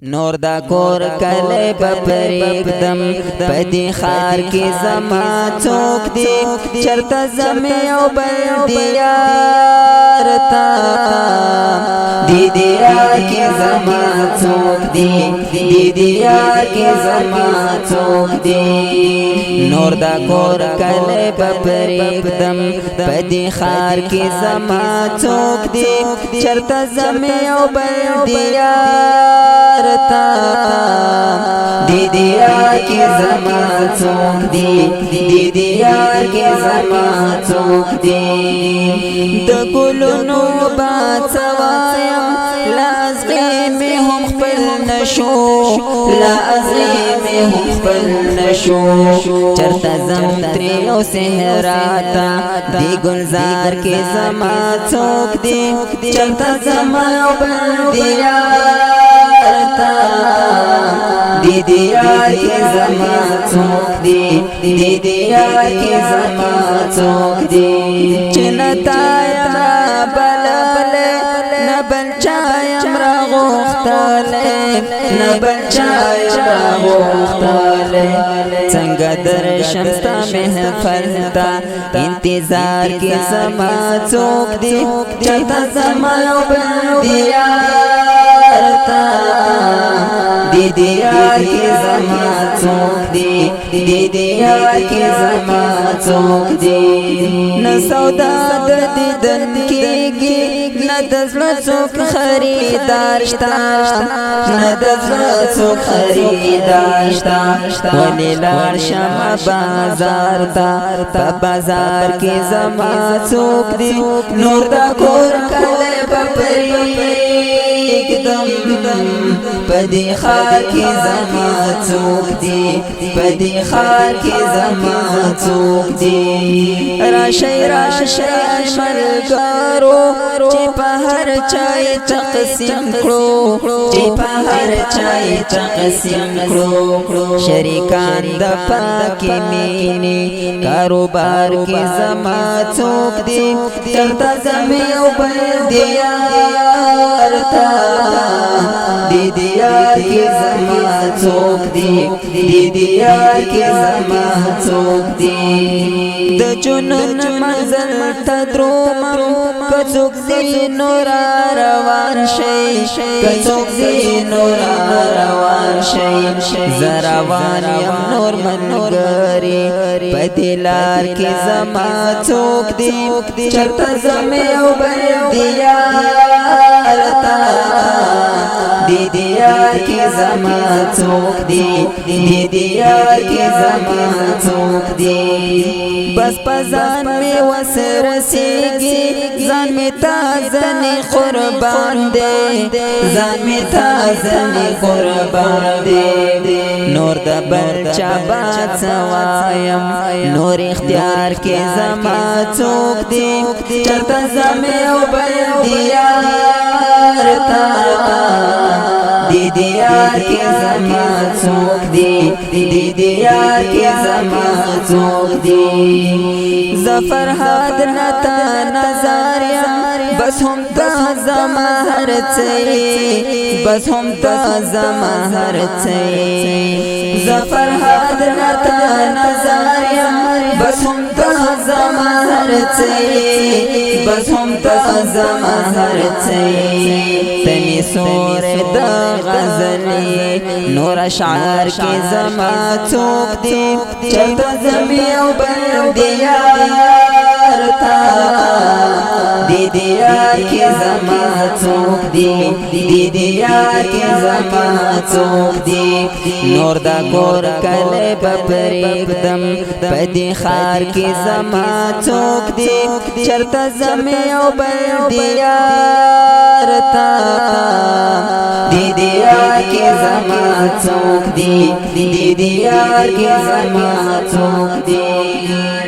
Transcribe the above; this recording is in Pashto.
نور دا کور کله بپریک دم پدی خار کی زما څوک دی چرته زمي او بل دیار تا دی دیار کی زما څوک دی دی دیار کی زما څوک دی نور دا کور کله بپریک دم پدی خار کی زما څوک دی چرته زمي او بل دیار دی دیار کی زما څوک دی دی دیار کی زما څوک دی د ګلونو باڅوایم لازغی می هم خپل نشو لازغی می هم خپل نشو چرته زم تری او صحراتا دی گلزار کی زما څوک دی چرته زما او بل دی دیار کی زما څوک دی دی دیار کی زما څوک دی چنتا را بلل نبل چایم را غختله نبل چایم را غختله څنګه در شمستا محفل تا انتظار کی زما څوک دی چرته زما او بل دیار تا دی دیار کی زما څوک دی دی دیار کی زما څوک دی نه سودا د دیدن کېږي نه د زړه څوک خریدار شته نه د زړه څوک خریدار شته ولې لاړ شم بازار ته په بازار کې زما څوک دی نور دا کور کله بپریږدم پدی خار کی زما څوک دی پدی خار کی زما څوک دی راشي راشي ملګرو چې په هر چای تقسیم کړو چې په هر چای تقسیم کړو شریکان د پاکي مینې کاروبار کی زما څوک دی چرته زمي او بل دیار تا دی دیار کی زما څوک دی دی دیار کی زما څوک دی د جنون منزل ته درومم کڅوک دی نور روان شي کڅوک دی نور روان شي زروان یم نور منګری پدلار کی زما څوک دی چرته زمي او بل دیار تا دی دیار کی زما څوک دی دی دیار کی زما څوک دی بس پزان می وسر سیږي ځان می تازنی قربان دی ځان می تازنی قربان دی نور د بل چا باڅوایم نور اختیار کی زما څوک دی چرته زمي او بل دیار تا دی دیار کی زما څوک دی دی دیار کی زما څوک دی ظفر هاد نتا نظر یم بس هم تا زما هر څه بس هم تا زما هر څه ظفر هاد نتا نظر یم بس هم تا زما هر څه بس هم تا زما هر څه تنی سور د غزلی نور اشعار کی زما څوک دی چرته زمي او بل دیار تا دی دیار کی زما څوک دی دی دیار کی زما څوک دی نور دا کور کله بپریږدم پدی خار کی زما څوک دی چرته زمي او بل دیار تا دی دیار کی زما څوک دی دی دیار کی زما څوک دی